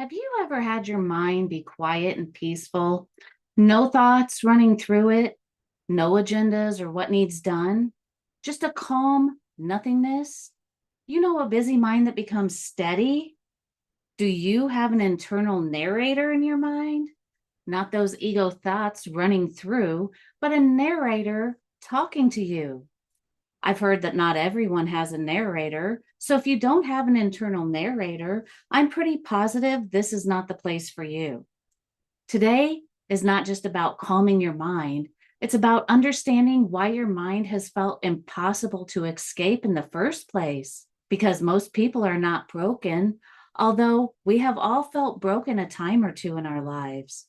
Have you ever had your mind be quiet and peaceful? No thoughts running through it, no agendas or what needs done, just a calm nothingness? You know, a busy mind that becomes steady? Do you have an internal narrator in your mind? Not those ego thoughts running through, but a narrator talking to you. I've heard that not everyone has a narrator. So if you don't have an internal narrator, I'm pretty positive this is not the place for you. Today is not just about calming your mind, it's about understanding why your mind has felt impossible to escape in the first place. Because most people are not broken, although we have all felt broken a time or two in our lives.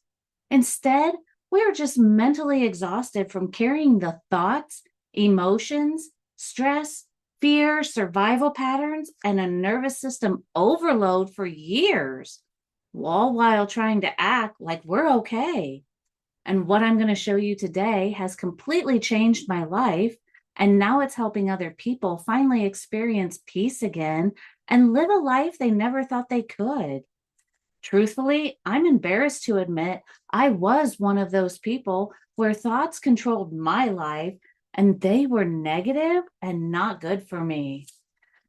Instead, we are just mentally exhausted from carrying the thoughts, emotions, stress, fear, survival patterns, and a nervous system overload for years, all while trying to act like we're okay. And what I'm going to show you today has completely changed my life. And now it's helping other people finally experience peace again and live a life they never thought they could. Truthfully, I'm embarrassed to admit I was one of those people where thoughts controlled my life and they were negative and not good for me.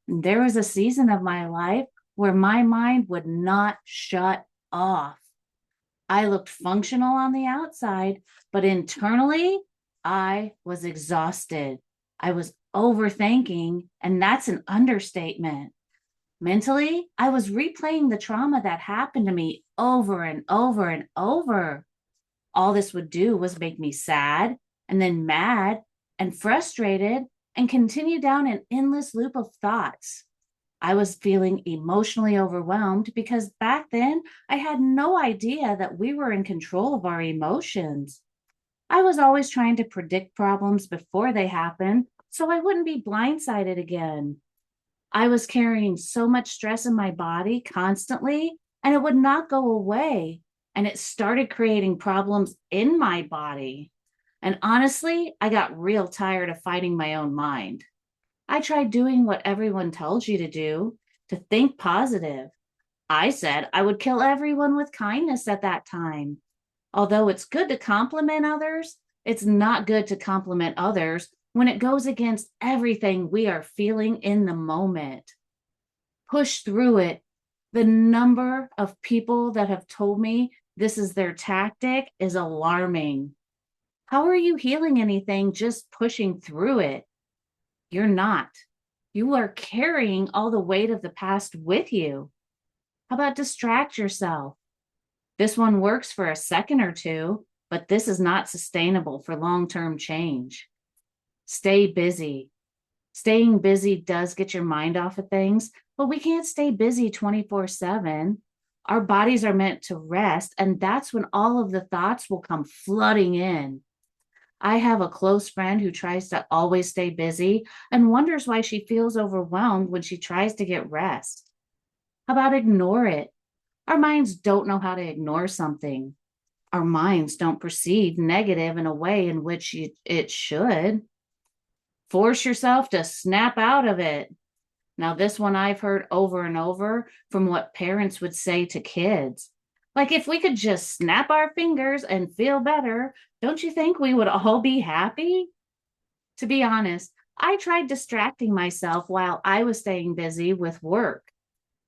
There was a season of my life where my mind would not shut off. I looked functional on the outside, but internally, I was exhausted. I was overthinking, and that's an understatement. Mentally, I was replaying the trauma that happened to me over and over and over. All this would do was make me sad and then mad and frustrated and continue down an endless loop of thoughts. I was feeling emotionally overwhelmed because back then I had no idea that we were in control of our emotions. I was always trying to predict problems before they happened so I wouldn't be blindsided again. I was carrying so much stress in my body constantly, and it would not go away. And it started creating problems in my body. And honestly, I got real tired of fighting my own mind. I tried doing what everyone tells you to do, to think positive. I said I would kill everyone with kindness at that time. Although it's good to compliment others, it's not good to compliment others when it goes against everything we are feeling in the moment. Push through it. The number of people that have told me this is their tactic is alarming. How are you healing anything just pushing through it? You're not. You are carrying all the weight of the past with you. How about distract yourself? This one works for a second or two, but this is not sustainable for long term change. Stay busy. Staying busy does get your mind off of things, but we can't stay busy 24/7. Our bodies are meant to rest, and that's when all of the thoughts will come flooding in. I have a close friend who tries to always stay busy and wonders why she feels overwhelmed when she tries to get rest. How about ignore it? Our minds don't know how to ignore something. Our minds don't perceive negative in a way in which it should. Force yourself to snap out of it. Now, this one I've heard over and over from what parents would say to kids. Like, if we could just snap our fingers and feel better, don't you think we would all be happy? To be honest, I tried distracting myself while I was staying busy with work.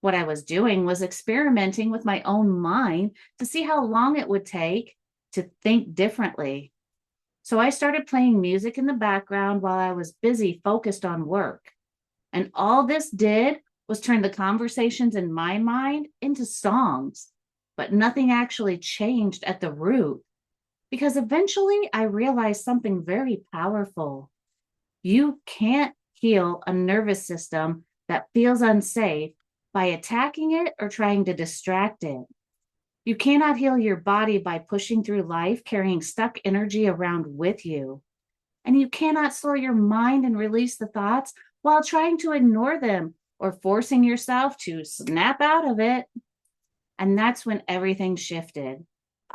What I was doing was experimenting with my own mind to see how long it would take to think differently. So I started playing music in the background while I was busy focused on work. And all this did was turn the conversations in my mind into songs, but nothing actually changed at the root because eventually I realized something very powerful. You can't heal a nervous system that feels unsafe by attacking it or trying to distract it. You cannot heal your body by pushing through life carrying stuck energy around with you. And you cannot slow your mind and release the thoughts while trying to ignore them or forcing yourself to snap out of it. And that's when everything shifted.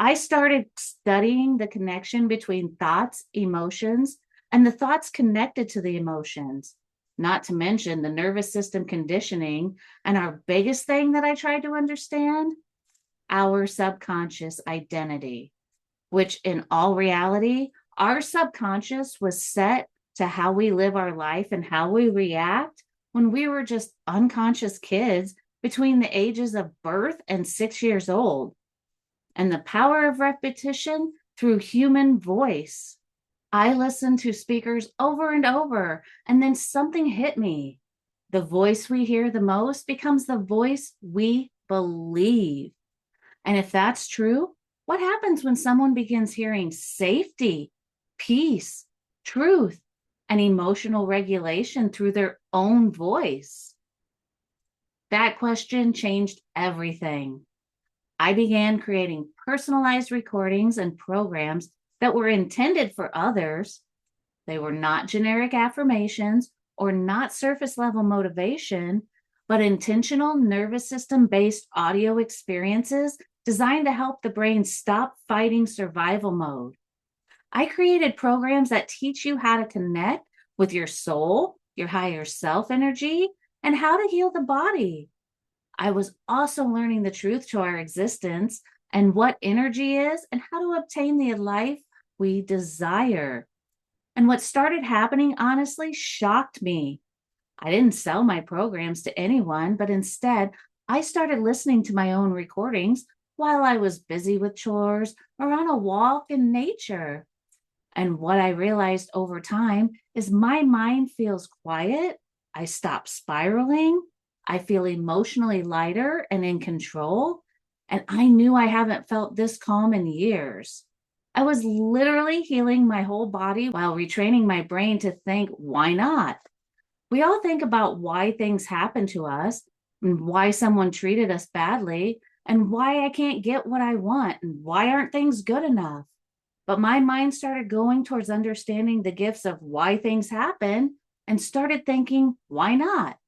I started studying the connection between thoughts, emotions, and the thoughts connected to the emotions, not to mention the nervous system conditioning. And our biggest thing that I tried to understand our subconscious identity, which in all reality, our subconscious was set to how we live our life and how we react when we were just unconscious kids between the ages of birth and 6 years old. And the power of repetition through human voice. I listened to speakers over and over, and then something hit me. The voice we hear the most becomes the voice we believe. And if that's true, what happens when someone begins hearing safety, peace, truth, and emotional regulation through their own voice? That question changed everything. I began creating personalized recordings and programs that were intended for others. They were not generic affirmations or not surface level motivation, but intentional nervous system based audio experiences designed to help the brain stop fighting survival mode. I created programs that teach you how to connect with your soul, your higher self energy, and how to heal the body. I was also learning the truth to our existence and what energy is and how to obtain the life we desire. And what started happening, honestly, shocked me. I didn't sell my programs to anyone, but instead, I started listening to my own recordings while I was busy with chores or on a walk in nature. And what I realized over time is my mind feels quiet. I stop spiraling. I feel emotionally lighter and in control. And I knew I haven't felt this calm in years. I was literally healing my whole body while retraining my brain to think, why not? We all think about why things happen to us and why someone treated us badly and why I can't get what I want and why aren't things good enough. But my mind started going towards understanding the gifts of why things happen and started thinking, why not?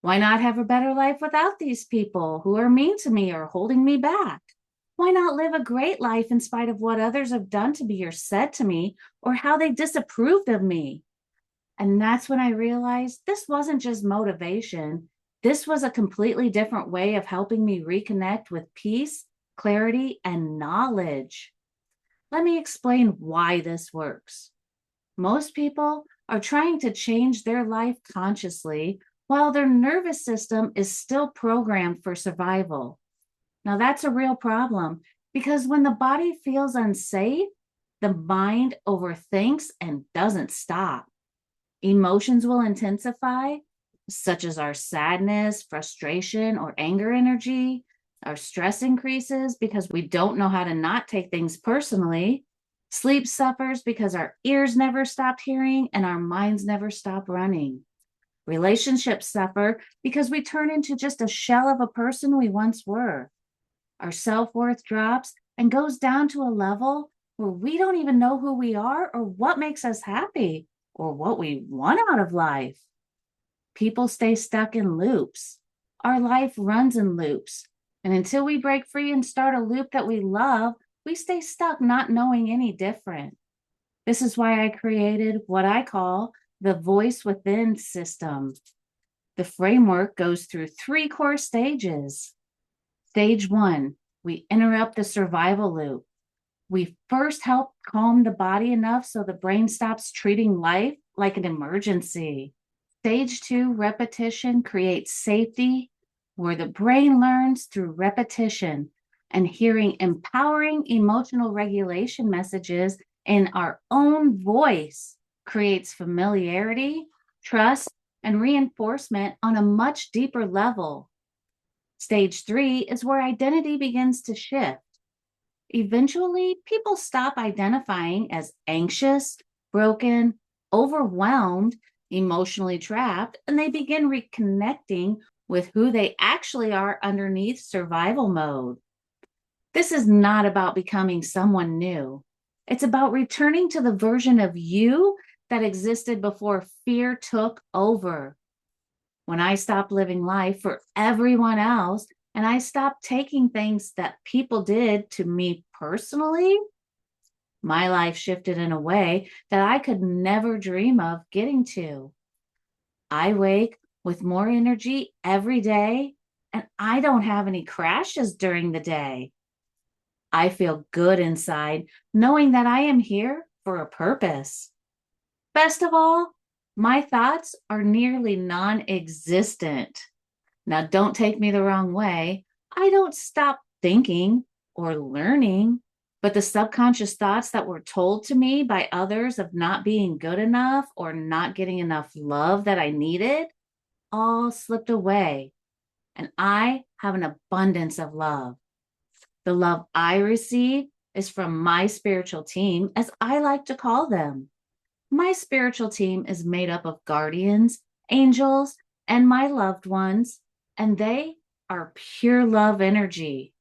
Why not have a better life without these people who are mean to me or holding me back? Why not live a great life in spite of what others have done to me or said to me or how they disapproved of me? And that's when I realized this wasn't just motivation. This was a completely different way of helping me reconnect with peace, clarity, and knowledge. Let me explain why this works. Most people are trying to change their life consciously while their nervous system is still programmed for survival. Now, that's a real problem because when the body feels unsafe, the mind overthinks and doesn't stop. Emotions will intensify, such as our sadness, frustration, or anger energy. Our stress increases because we don't know how to not take things personally. Sleep suffers because our ears never stopped hearing and our minds never stop running. Relationships suffer because we turn into just a shell of a person we once were. Our self-worth drops and goes down to a level where we don't even know who we are or what makes us happy or what we want out of life. People stay stuck in loops. Our life runs in loops. And until we break free and start a loop that we love, we stay stuck not knowing any different. This is why I created what I call the Voice Within system. The framework goes through 3 core stages. Stage 1, we interrupt the survival loop. We first help calm the body enough so the brain stops treating life like an emergency. Stage 2, repetition creates safety, where the brain learns through repetition and hearing empowering emotional regulation messages in our own voice creates familiarity, trust, and reinforcement on a much deeper level. Stage 3 is where identity begins to shift. Eventually, people stop identifying as anxious, broken, overwhelmed, emotionally trapped, and they begin reconnecting with who they actually are underneath survival mode. This is not about becoming someone new. It's about returning to the version of you that existed before fear took over. When I stopped living life for everyone else and I stopped taking things that people did to me personally, my life shifted in a way that I could never dream of getting to. I wake with more energy every day, and I don't have any crashes during the day. I feel good inside, knowing that I am here for a purpose. Best of all, my thoughts are nearly non existent. Now, don't take me the wrong way. I don't stop thinking or learning, but the subconscious thoughts that were told to me by others of not being good enough or not getting enough love that I needed all slipped away. And I have an abundance of love. The love I receive is from my spiritual team, as I like to call them. My spiritual team is made up of guardians, angels, and my loved ones, and they are pure love energy.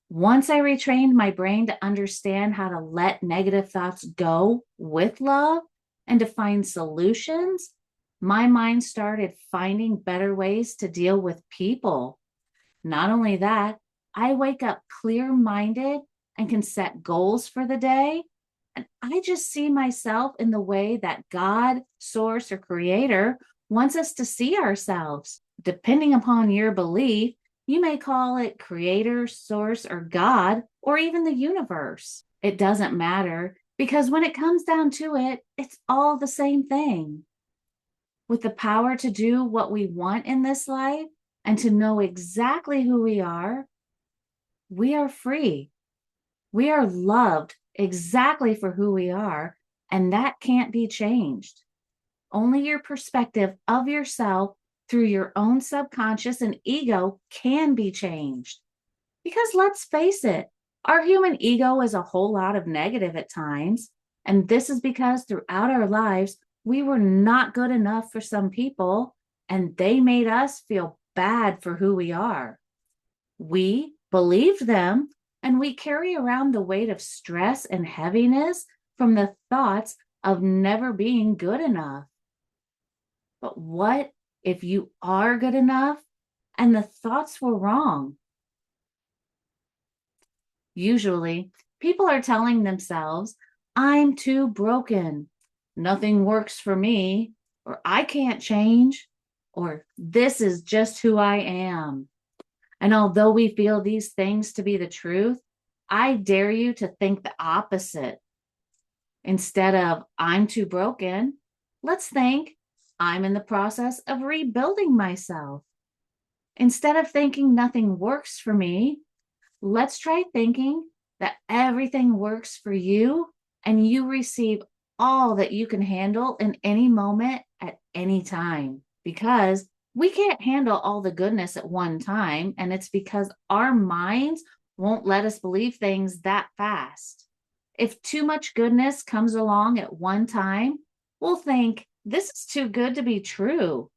Once I retrained my brain to understand how to let negative thoughts go with love and to find solutions, my mind started finding better ways to deal with people. Not only that, I wake up clear minded and can set goals for the day. And I just see myself in the way that God, source, or creator wants us to see ourselves. Depending upon your belief, you may call it creator, source, or God, or even the universe. It doesn't matter because when it comes down to it, it's all the same thing. With the power to do what we want in this life and to know exactly who we are free. We are loved exactly for who we are, and that can't be changed. Only your perspective of yourself through your own subconscious and ego can be changed. Because let's face it, our human ego is a whole lot of negative at times. And this is because throughout our lives, we were not good enough for some people, and they made us feel bad for who we are. We believed them, and we carry around the weight of stress and heaviness from the thoughts of never being good enough. But what if you are good enough and the thoughts were wrong? Usually, people are telling themselves, I'm too broken, nothing works for me, or I can't change, or this is just who I am. And although we feel these things to be the truth, I dare you to think the opposite. Instead of I'm too broken, let's think I'm in the process of rebuilding myself. Instead of thinking nothing works for me, let's try thinking that everything works for you and you receive all that you can handle in any moment at any time. Because we can't handle all the goodness at one time. And it's because our minds won't let us believe things that fast. If too much goodness comes along at one time, we'll think, this is too good to be true.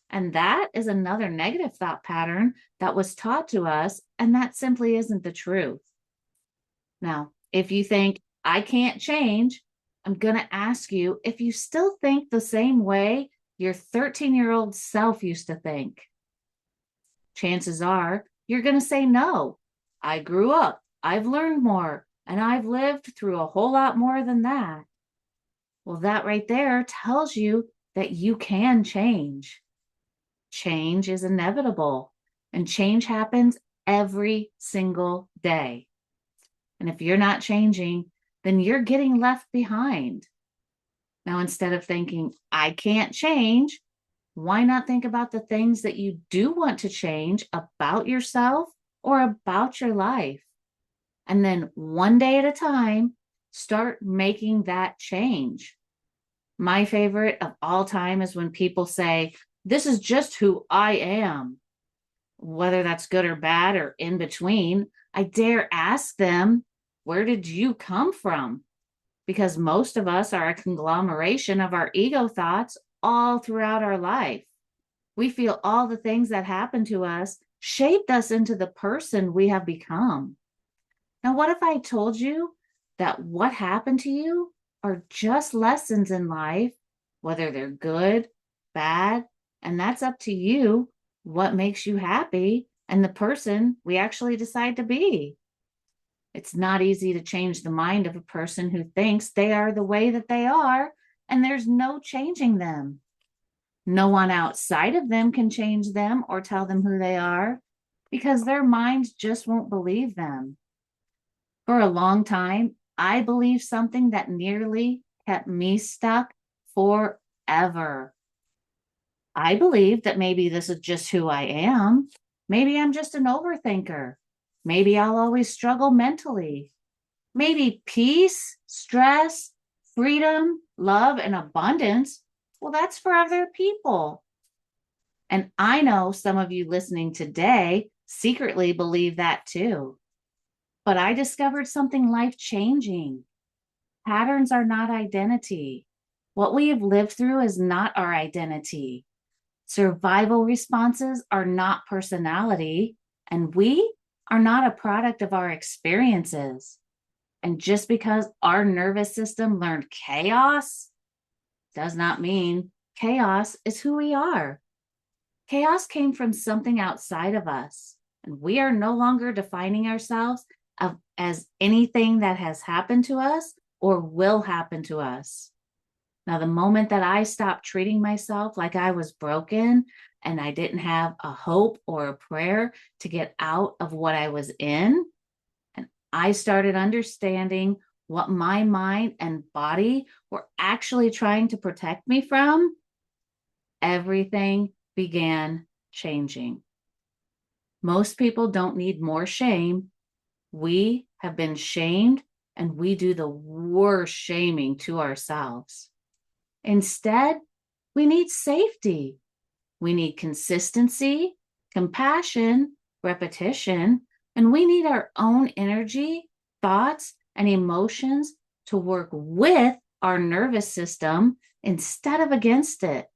And that is another negative thought pattern that was taught to us, and that simply isn't the truth. Now, if you think, I can't change, I'm going to ask you if you still think the same way your 13-year-old self used to think. Chances are you're going to say, no, I grew up, I've learned more, and I've lived through a whole lot more than that. Well, that right there tells you that you can change. Change is inevitable, and change happens every single day. And if you're not changing, then you're getting left behind. Now, instead of thinking, I can't change, why not think about the things that you do want to change about yourself or about your life? And then one day at a time, start making that change. My favorite of all time is when people say, this is just who I am. Whether that's good or bad or in between, I dare ask them, where did you come from? Because most of us are a conglomeration of our ego thoughts all throughout our life. We feel all the things that happened to us shaped us into the person we have become. Now, what if I told you that what happened to you are just lessons in life, whether they're good, bad, and that's up to you what makes you happy and the person we actually decide to be. It's not easy to change the mind of a person who thinks they are the way that they are, and there's no changing them. No one outside of them can change them or tell them who they are because their minds just won't believe them. For a long time, I believed something that nearly kept me stuck forever. I believed that maybe this is just who I am. Maybe I'm just an overthinker. Maybe I'll always struggle mentally. Maybe peace, stress, freedom, love, and abundance, well, that's for other people. And I know some of you listening today secretly believe that too. But I discovered something life changing. Patterns are not identity. What we have lived through is not our identity. Survival responses are not personality, and we are not a product of our experiences. And just because our nervous system learned chaos does not mean chaos is who we are. Chaos came from something outside of us, and we are no longer defining ourselves as anything that has happened to us or will happen to us. Now, the moment that I stopped treating myself like I was broken and I didn't have a hope or a prayer to get out of what I was in, and I started understanding what my mind and body were actually trying to protect me from, everything began changing. Most people don't need more shame. We have been shamed and we do the worst shaming to ourselves. Instead, we need safety. We need consistency, compassion, repetition, and we need our own energy, thoughts, and emotions to work with our nervous system instead of against it.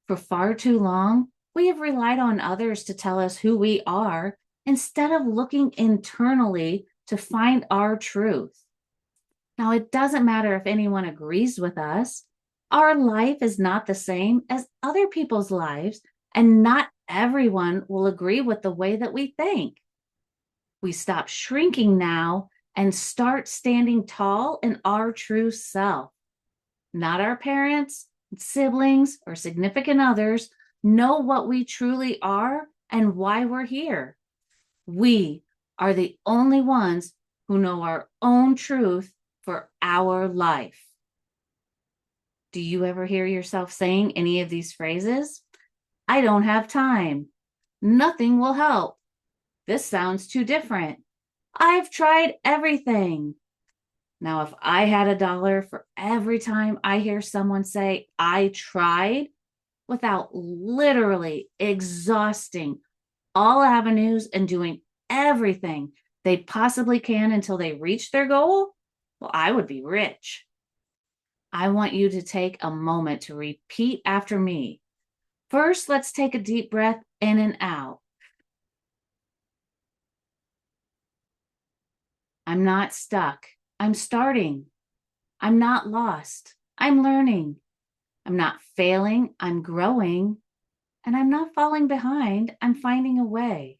For far too long, we have relied on others to tell us who we are instead of looking internally to find our truth. Now, it doesn't matter if anyone agrees with us. Our life is not the same as other people's lives, and not everyone will agree with the way that we think. We stop shrinking now and start standing tall in our true self. Not our parents, siblings, or significant others know what we truly are and why we're here. We are the only ones who know our own truth for our life. Do you ever hear yourself saying any of these phrases? I don't have time. Nothing will help. This sounds too different. I've tried everything. Now, if I had $1 for every time I hear someone say, I tried, without literally exhausting all avenues and doing everything they possibly can until they reach their goal, well, I would be rich. I want you to take a moment to repeat after me. First, let's take a deep breath in and out. I'm not stuck. I'm starting. I'm not lost. I'm learning. I'm not failing. I'm growing. And I'm not falling behind. I'm finding a way.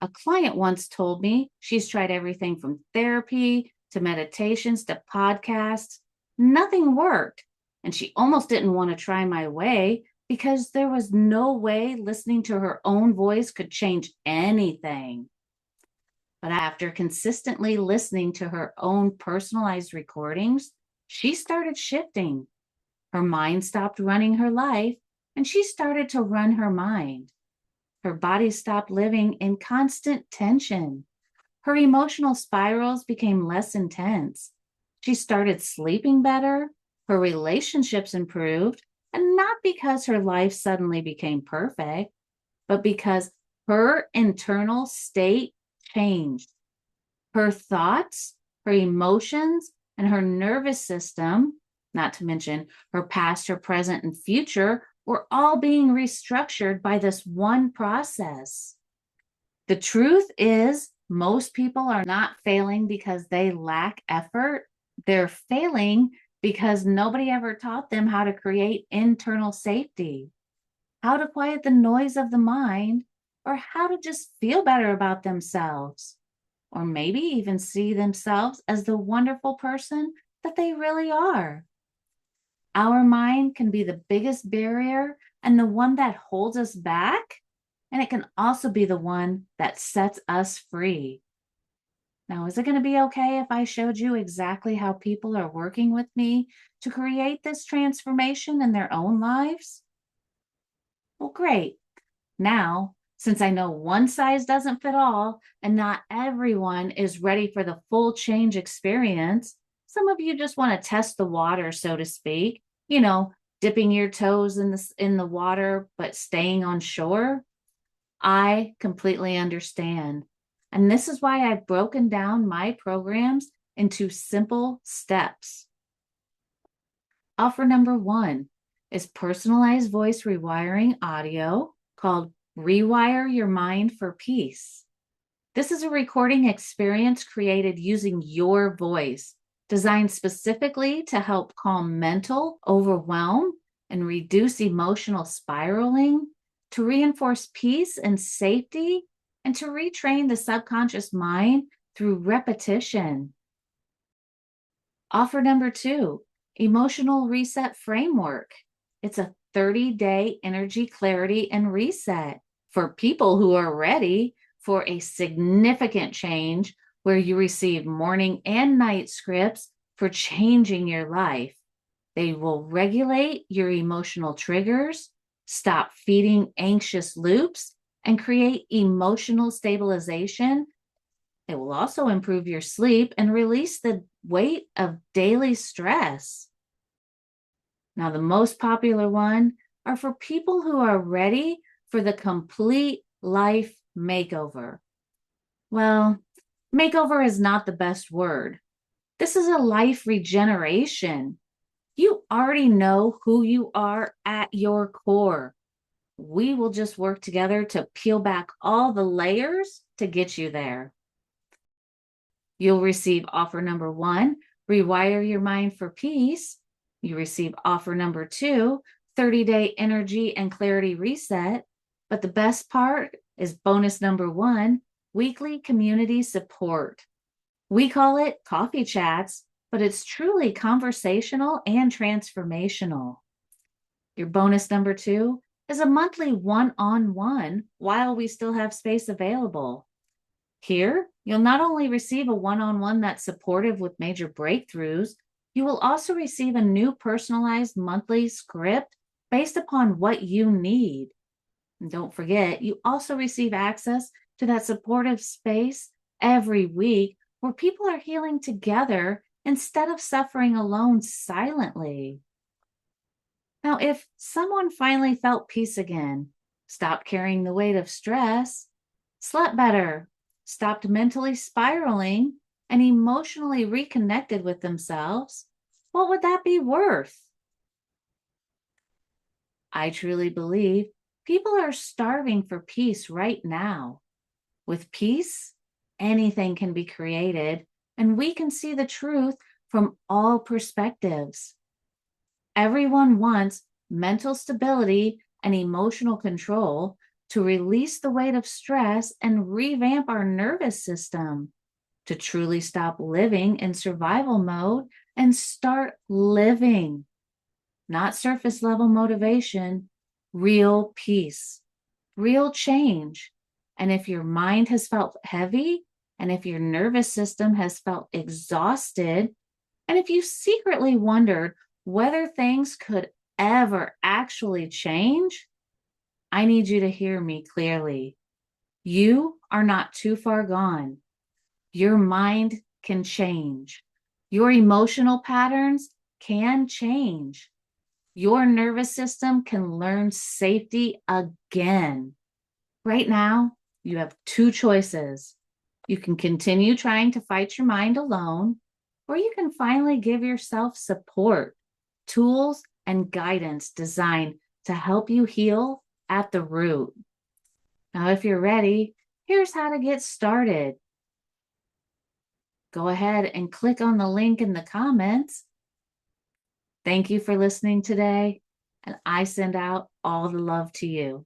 A client once told me she's tried everything from therapy to meditations to podcasts. Nothing worked. And she almost didn't want to try my way because there was no way listening to her own voice could change anything. But after consistently listening to her own personalized recordings, she started shifting. Her mind stopped running her life and she started to run her mind. Her body stopped living in constant tension. Her emotional spirals became less intense. She started sleeping better. Her relationships improved, and not because her life suddenly became perfect, but because her internal state changed. Her thoughts, her emotions, and her nervous system, not to mention her past, her present, and future, were all being restructured by this one process. The truth is, most people are not failing because they lack effort. They're failing because nobody ever taught them how to create internal safety, how to quiet the noise of the mind, or how to just feel better about themselves, or maybe even see themselves as the wonderful person that they really are. Our mind can be the biggest barrier and the one that holds us back. And it can also be the one that sets us free. Now, is it going to be okay if I showed you exactly how people are working with me to create this transformation in their own lives? Well, great. Now, since I know one size doesn't fit all and not everyone is ready for the full change experience, some of you just want to test the water, so to speak, dipping your toes in the water but staying on shore. I completely understand. And this is why I've broken down my programs into simple steps. Offer number 1 is personalized voice rewiring audio called Rewire Your Mind for Peace. This is a recording experience created using your voice, designed specifically to help calm mental overwhelm and reduce emotional spiraling, to reinforce peace and safety, and to retrain the subconscious mind through repetition. Offer number 2, Emotional Reset Framework. It's a 30-day energy clarity and reset for people who are ready for a significant change where you receive morning and night scripts for changing your life. They will regulate your emotional triggers, stop feeding anxious loops, and create emotional stabilization. It will also improve your sleep and release the weight of daily stress. Now, the most popular one are for people who are ready for the complete life makeover. Well, makeover is not the best word. This is a life regeneration. You already know who you are at your core. We will just work together to peel back all the layers to get you there. You'll receive offer number 1, Rewire Your Mind for Peace. You receive offer number 2, 30-day energy and clarity reset. But the best part is bonus number 1, weekly community support. We call it coffee chats, but it's truly conversational and transformational. Your bonus number 2 is a monthly one-on-one while we still have space available. Here, you'll not only receive a one-on-one that's supportive with major breakthroughs, you will also receive a new personalized monthly script based upon what you need. And don't forget, you also receive access to that supportive space every week where people are healing together instead of suffering alone silently. Now, if someone finally felt peace again, stopped carrying the weight of stress, slept better, stopped mentally spiraling, and emotionally reconnected with themselves, what would that be worth? I truly believe people are starving for peace right now. With peace, anything can be created, and we can see the truth from all perspectives. Everyone wants mental stability and emotional control to release the weight of stress and revamp our nervous system, to truly stop living in survival mode and start living. Not surface level motivation, real peace, real change. And if your mind has felt heavy, and if your nervous system has felt exhausted, and if you secretly wondered whether things could ever actually change, I need you to hear me clearly. You are not too far gone. Your mind can change. Your emotional patterns can change. Your nervous system can learn safety again. Right now, you have 2 choices. You can continue trying to fight your mind alone, or you can finally give yourself support, tools, and guidance designed to help you heal at the root. Now, if you're ready, here's how to get started. Go ahead and click on the link in the comments. Thank you for listening today, and I send out all the love to you.